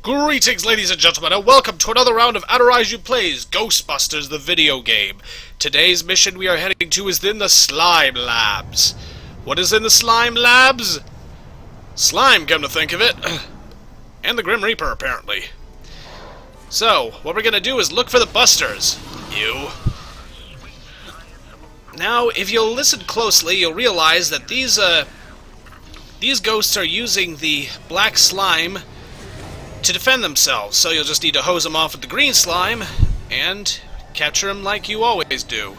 Greetings, ladies and gentlemen, and welcome to another round of Adiraiju Plays Ghostbusters, the video game. Today's mission we are heading to is in the Slime Labs. What is in the Slime Labs? Slime, come to think of it. And the Grim Reaper, apparently. So, what we're gonna do is look for the Busters. Now, if you'll listen closely, you'll realize that these ghosts are using the black slime to defend themselves, so you'll just need to hose them off with the green slime and capture them like you always do.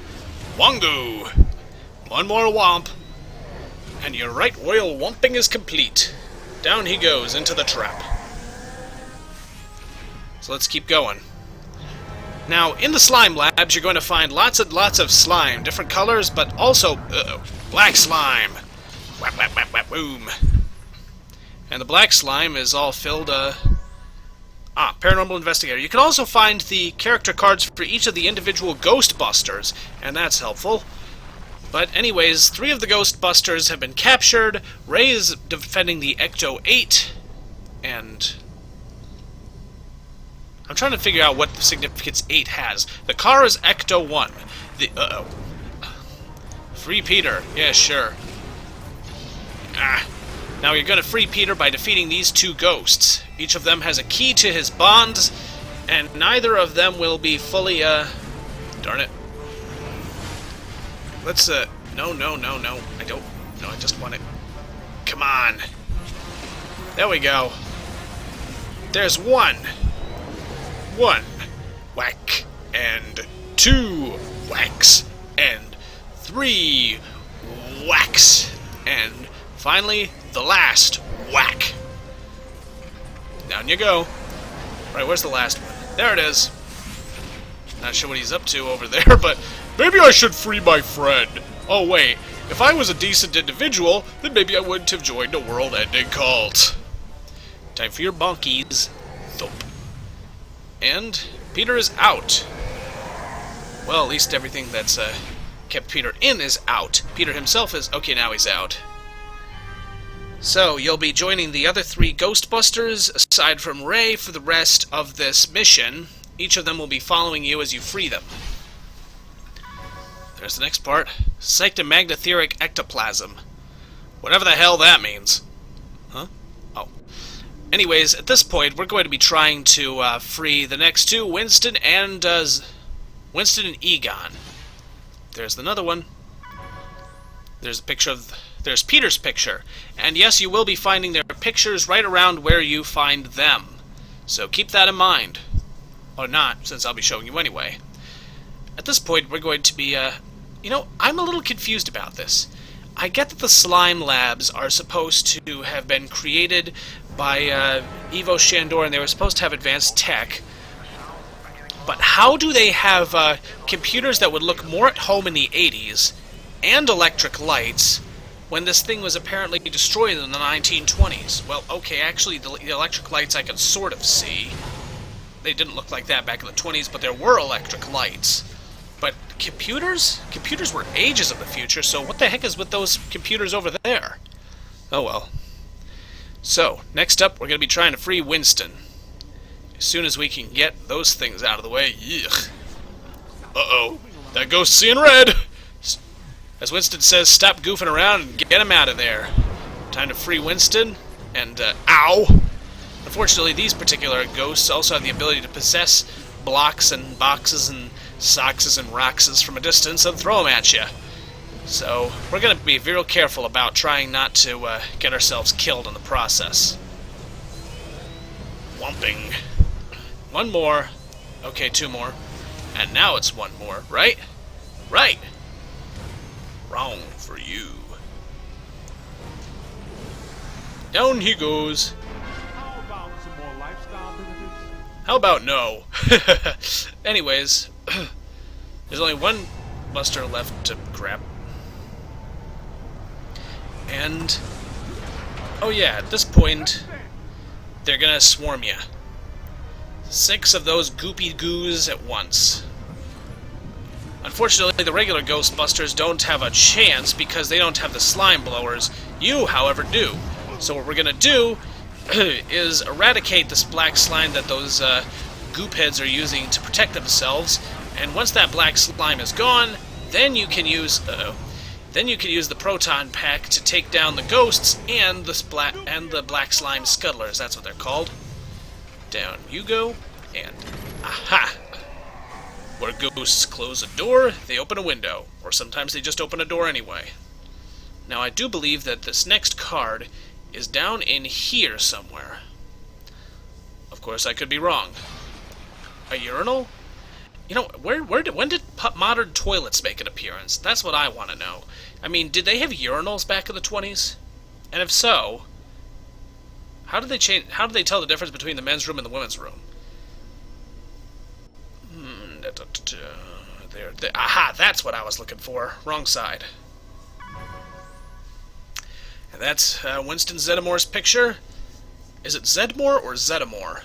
Wangu! One more womp, and your right royal womping is complete. Down he goes into the trap. So let's keep going. Now, in the slime labs, you're going to find lots and lots of slime, different colors, but also black slime. Whap, whap, whap, whap, boom. And the black slime is all filled, Paranormal Investigator. You can also find the character cards for each of the individual Ghostbusters, and that's helpful. But anyways, 3 of the Ghostbusters have been captured. Ray is defending the Ecto-8, and I'm trying to figure out what significance 8 has. The car is Ecto-1. Free Peter. Yeah, sure. Now you're gonna free Peter by defeating these 2 ghosts. Each of them has a key to his bonds, and neither of them will be fully, darn it. Let's, no. I don't, no, I just want it. Come on. There we go. There's 1. 1. Whack. And 2. Whacks. And 3. Whacks. And finally, the last whack. Down you go. Right, where's the last one? There it is. Not sure what he's up to over there, but maybe I should free my friend. Oh wait, if I was a decent individual, then maybe I wouldn't have joined a world-ending cult. Time for your bonkies. Thump. And Peter is out. Well, at least everything that's kept Peter in is out. Peter himself is... okay, now he's out. So, you'll be joining the other 3 Ghostbusters, aside from Ray, for the rest of this mission. Each of them will be following you as you free them. There's the next part. Cyclomagnetheric ectoplasm. Whatever the hell that means. Huh? Oh. Anyways, at this point, we're going to be trying to free the next 2, Winston and Egon. There's another one. There's a picture of... there's Peter's picture. And yes, you will be finding their pictures right around where you find them. So keep that in mind. Or not, since I'll be showing you anyway. At this point, we're going to be, you know, I'm a little confused about this. I get that the slime labs are supposed to have been created by Evo Shandor, and they were supposed to have advanced tech. But how do they have computers that would look more at home in the 80s, and electric lights, when this thing was apparently destroyed in the 1920s? Well, okay, actually, the electric lights I could sort of see. They didn't look like that back in the 20s, but there were electric lights. But computers? Computers were ages of the future, so what the heck is with those computers over there? Oh well. So, next up, we're going to be trying to free Winston. As soon as we can get those things out of the way. Yuck. Uh-oh. That ghost's seeing red! As Winston says, stop goofing around and get him out of there. Time to free Winston, and, ow! Unfortunately, these particular ghosts also have the ability to possess blocks and boxes and soxes and roxes from a distance and throw them at you. So, we're going to be real careful about trying not to get ourselves killed in the process. Whomping. 1 more. Okay, 2 more. And now it's 1 more, right? Right! Wrong for you. Down he goes. How about some more lifestyle benefits? How about no? Anyways, there's only 1 Buster left to grab. And, oh yeah, at this point, they're gonna swarm you. 6 of those goopy goos at once. Unfortunately, the regular Ghostbusters don't have a chance because they don't have the slime blowers. You, however, do. So what we're gonna do is eradicate this black slime that those goop heads are using to protect themselves. And once that black slime is gone, then you can use the proton pack to take down the ghosts and the black slime scuttlers. That's what they're called. Down you go, and aha! Where ghosts close a door, they open a window, or sometimes they just open a door anyway. Now I do believe that this next card is down in here somewhere. Of course, I could be wrong. A urinal? You know, when did modern toilets make an appearance? That's what I want to know. I mean, did they have urinals back in the 20s? And if so, how did they tell the difference between the men's room and the women's room? Aha, that's what I was looking for. Wrong side. And that's Winston Zeddemore's picture. Is it Zeddemore or Zeddemore?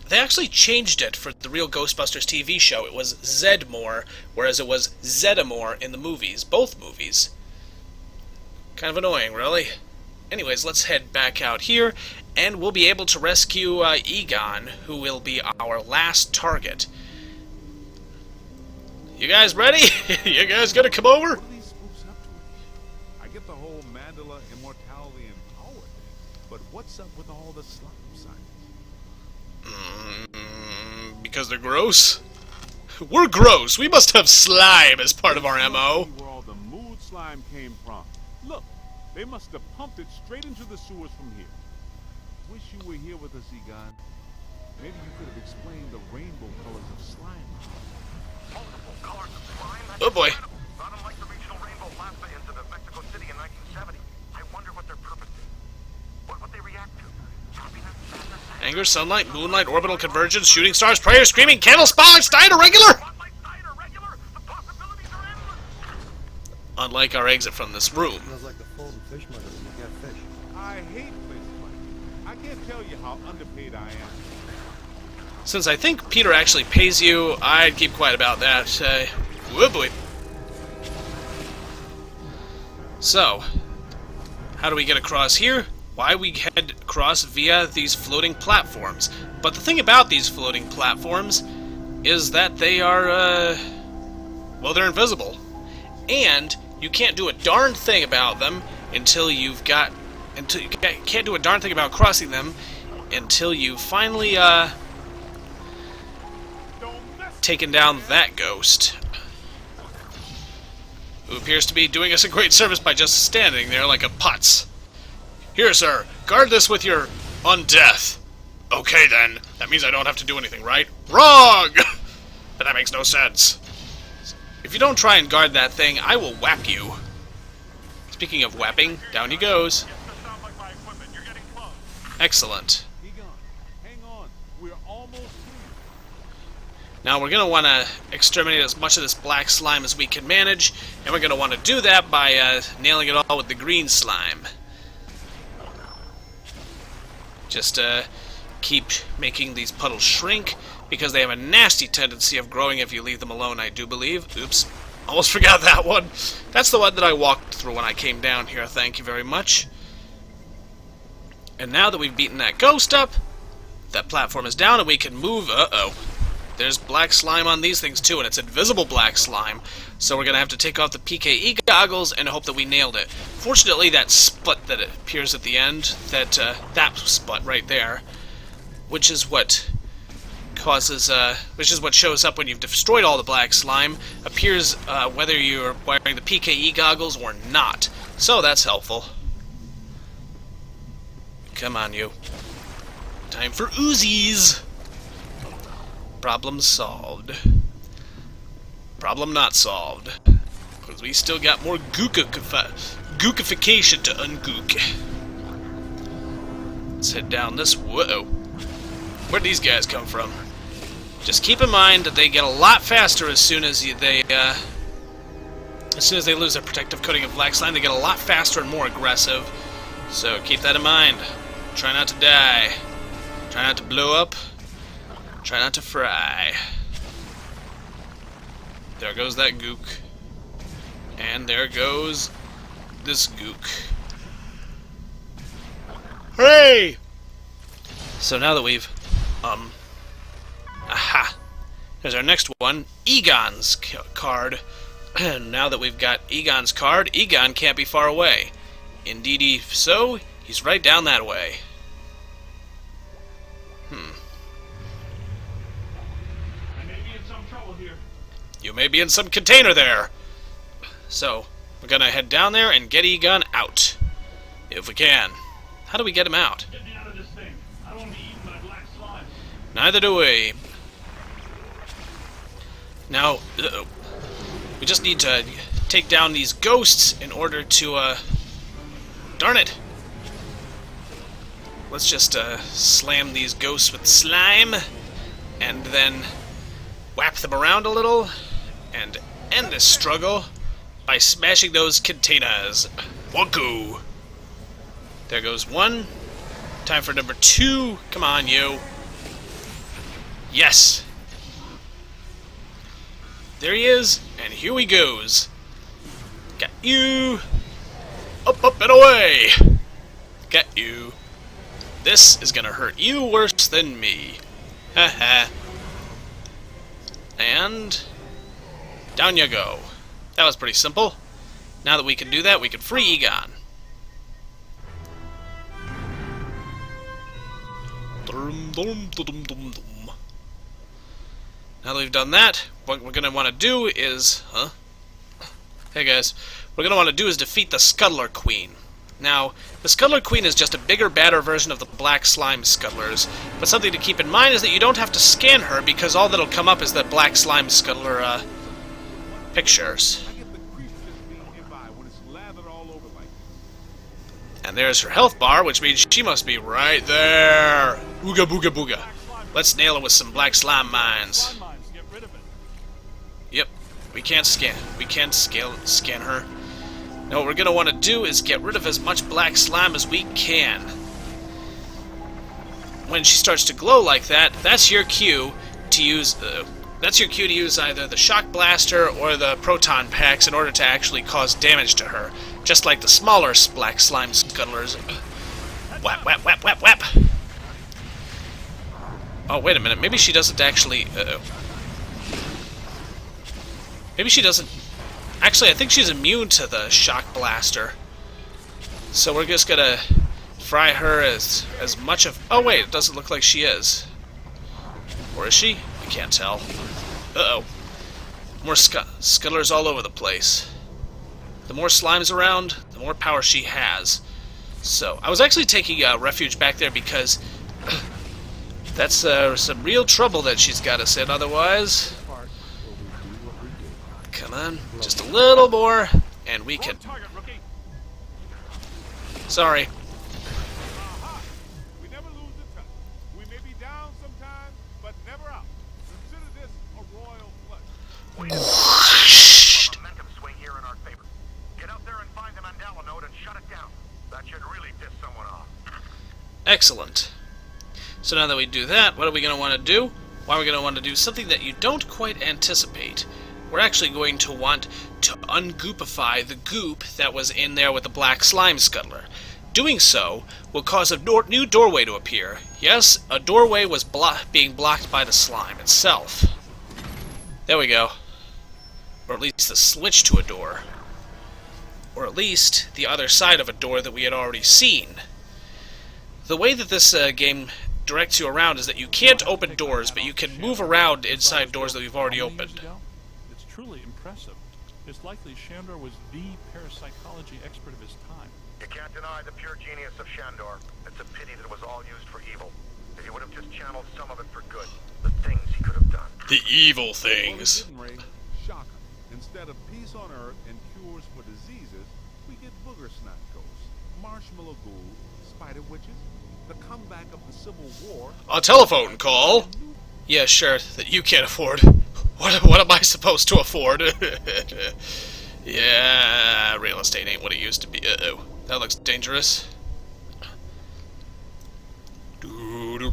They actually changed it for the real Ghostbusters TV show. It was Zeddemore, whereas it was Zeddemore in the movies. Both movies. Kind of annoying, really. Anyways, let's head back out here, and we'll be able to rescue Egon, who will be our last target. You guys ready? You guys gonna come over? What are these spooks up to? I get the whole mandala, immortality, and power thing, but what's up with all the slime science? Because they're gross? We're gross. We must have slime as part of our MO. Where all the mood slime came from. Look, they must have pumped it straight into the sewers from here. Wish you were here with us, Egon. Maybe you could have explained the rainbow colors of slime. Multiple colors of slime? Oh boy. Not unlike the regional rainbow plasma incident of Mexico City in 1970. I wonder what their purpose is. What would they react to? Happiness, sadness, Anger, sunlight, moonlight, orbital convergence, shooting stars, prayer, screaming, candle, spotlight, stein, irregular! spotlight, side, or regular? The possibilities are endless. Unlike our exit from this room. Smells like the frozen fish mother when you get fish. I hate fish fights. I can't tell you how underpaid I am. Since I think Peter actually pays you, I'd keep quiet about that. Whoa boy. So, how do we get across here? Why, we head across via these floating platforms. But the thing about these floating platforms is that they are, well, they're invisible. And you can't do a darn thing about them until you can't do a darn thing about crossing them until you finally, taken down that ghost, who appears to be doing us a great service by just standing there like a putz. Here, sir, guard this with your undeath. Okay, then. That means I don't have to do anything, right? Wrong! But that makes no sense. If you don't try and guard that thing, I will whap you. Speaking of whapping, down he goes. Excellent. Egon, hang on. We're almost here. Now we're going to want to exterminate as much of this black slime as we can manage, and we're going to want to do that by nailing it all with the green slime. Just keep making these puddles shrink, because they have a nasty tendency of growing if you leave them alone, I do believe. Oops, almost forgot that one. That's the one that I walked through when I came down here, thank you very much. And now that we've beaten that ghost up, that platform is down and we can move. Uh-oh. There's black slime on these things too, and it's invisible black slime. So we're going to have to take off the PKE goggles and hope that we nailed it. Fortunately, that spot that appears at the end, that spot right there, which is what causes, which is what shows up when you've destroyed all the black slime, appears whether you're wearing the PKE goggles or not. So that's helpful. Come on, you. Time for Uzis! Problem solved. Problem not solved. Because we still got more gookification to ungook. Let's head down this. Whoa. Where'd these guys come from? Just keep in mind that they get a lot faster as soon as they lose their protective coating of black slime. They get a lot faster and more aggressive. So keep that in mind. Try not to die. Try not to blow up. Try not to fry. There goes that gook. And there goes this gook. Hooray! So now that we've, aha! Here's our next one, Egon's card. Now that we've got Egon's card, Egon can't be far away. Indeedy so, he's right down that way. I may be in some trouble here. You may be in some container there. So, we're gonna head down there and get Egon out. If we can. How do we get him out? Get me out of this thing. I don't want to be eaten by black slime. Neither do we. Now, we just need to take down these ghosts in order to, darn it! Let's just, slam these ghosts with slime, and then whap them around a little, and end this struggle by smashing those containers. Wonku! There goes one. Time for number 2. Come on, you. Yes! There he is, and here he goes. Got you. Up, up, and away. Got you. This is gonna hurt you worse than me. Haha. And down you go. That was pretty simple. Now that we can do that, we can free Egon. Now that we've done that, what we're going to want to do is... Hey guys. What we're going to want to do is defeat the Scuttler Queen. Now, the Scuttler Queen is just a bigger, badder version of the Black Slime Scuttlers, but something to keep in mind is that you don't have to scan her, because all that'll come up is the Black Slime Scuttler, pictures. I get the creeps just being nearby when it's lathered all over like this. And there's her health bar, which means she must be right there. Ooga booga booga. Let's nail her with some black slime mines. Slime mines, get rid of it. Yep, we can't scan her. Now what we're gonna want to do is get rid of as much black slime as we can. When she starts to glow like that, that's your cue to use either the shock blaster or the proton packs in order to actually cause damage to her, just like the smaller black slime scuttlers. Whap whap whap whap whap. Oh, wait a minute. Maybe she doesn't actually... Maybe she doesn't... Actually, I think she's immune to the shock blaster. So we're just gonna fry her as much of... Oh, wait. It doesn't look like she is. Or is she? I can't tell. Uh-oh. More scuttlers all over the place. The more slimes around, the more power she has. So, I was actually taking refuge back there because... That's some real trouble that she's got us in otherwise. Come on, just a little more, and we can... Sorry. We never lose the touch. We may be down sometimes, but never out. Consider this a royal flush. Momentum swing here in our favor. Get out there and find the Mandela node and shut it down. That should really piss someone off. Excellent. So now that we do that, what are we going to want to do? Well, we're going to want to do something that you don't quite anticipate. We're actually going to want to ungoopify the goop that was in there with the black slime scuttler. Doing so will cause a new doorway to appear. Yes, a doorway was being blocked by the slime itself. There we go. Or at least the switch to a door. Or at least the other side of a door that we had already seen. The way that this game directs you around is that you can't open doors, but you can move around inside doors that we've already opened. It's truly impressive. It's likely Shandor was the parapsychology expert of his time. You can't deny the pure genius of Shandor. It's a pity that it was all used for evil. If he would have just channeled some of it for good, the things he could have done. The evil things. Shocker. Instead of peace on Earth and cures for diseases, we get booger snot ghosts, marshmallow ghouls, spider witches, the comeback of the Civil War. A telephone call? Yeah, sure, that you can't afford. What am I supposed to afford? Yeah, real estate ain't what it used to be. Uh-oh. That looks dangerous. Doo-doo.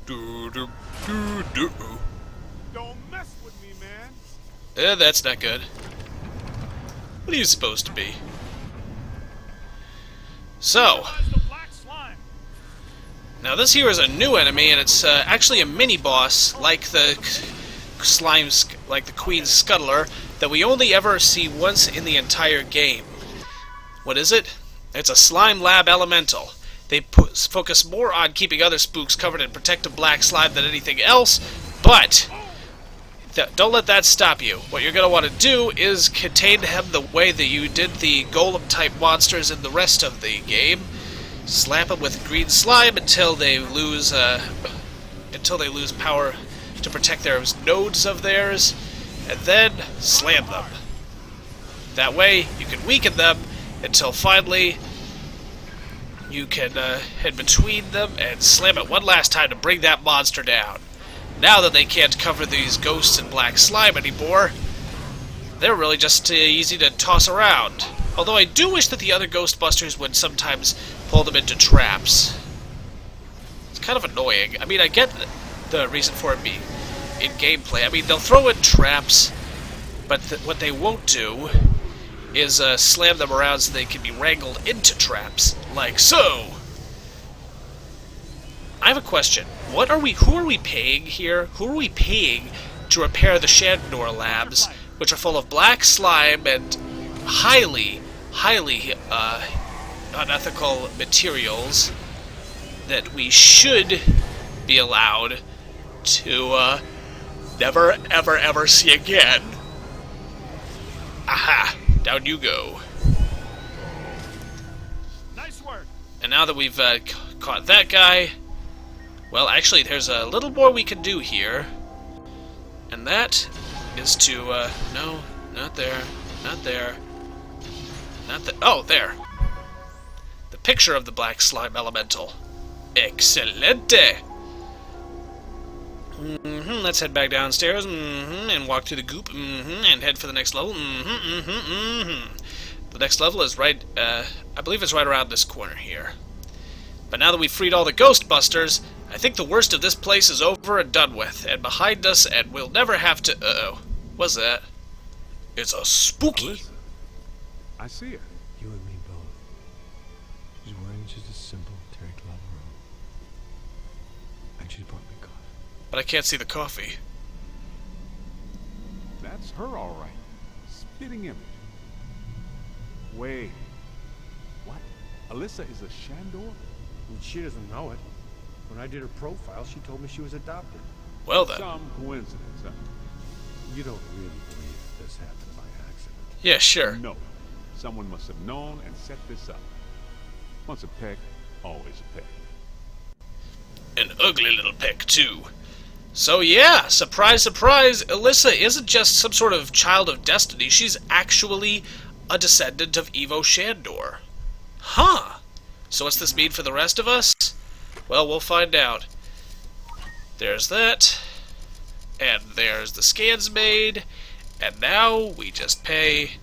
Doo-doo. Doo-doo. Don't mess with me, man. That's not good. What are you supposed to be? So, Now this here is a new enemy, and it's actually a mini-boss like the like the Queen's Scuttler, that we only ever see once in the entire game. What is it? It's a slime lab elemental. They focus more on keeping other spooks covered in protective black slime than anything else, but don't let that stop you. What you're going to want to do is contain him the way that you did the golem-type monsters in the rest of the game. Slap them with green slime until they lose power to protect their nodes of theirs, and then slam them. That way, you can weaken them until finally you can head between them and slam it one last time to bring that monster down. Now that they can't cover these ghosts in black slime anymore, they're really just easy to toss around. Although I do wish that the other Ghostbusters would sometimes pull them into traps. It's kind of annoying. I mean, I get the reason for it being in gameplay. I mean, they'll throw in traps, but what they won't do is slam them around so they can be wrangled into traps, like so. I have a question. Who are we paying here? Who are we paying to repair the Shandor labs, which are full of black slime and highly unethical materials that we should be allowed to never ever see again? Aha! Down you go. Nice work. And now that we've caught that guy, well, actually, there's a little more we can do here, and that is to no, not there, not there, not that. Oh, there. The picture of the black slime elemental. Excelente. Let's head back downstairs, and walk through the goop, and head for the next level. The next level is right, I believe it's right around this corner here. But now that we've freed all the Ghostbusters, I think the worst of this place is over and done with, and behind us, and we'll never have to... Uh-oh. What's that? It's a spooky. Alyssa, I see her. You and me both. She's wearing just a simple terry cloth robe. And she's brought me coffee. But I can't see the coffee. That's her, all right. Spitting image. Wait. What? Alyssa is a Shandor? And she doesn't know it. When I did her profile, she told me she was adopted. Well then. Some coincidence, huh? You don't really believe this happened by accident. Yeah, sure. No. Someone must have known and set this up. Once a peck, always a peck. An ugly little peck, too. So yeah, surprise, surprise, Alyssa isn't just some sort of child of destiny, she's actually a descendant of Evo Shandor. Huh. So what's this mean for the rest of us? Well, we'll find out. There's that. And there's the scans made. And now we just pay...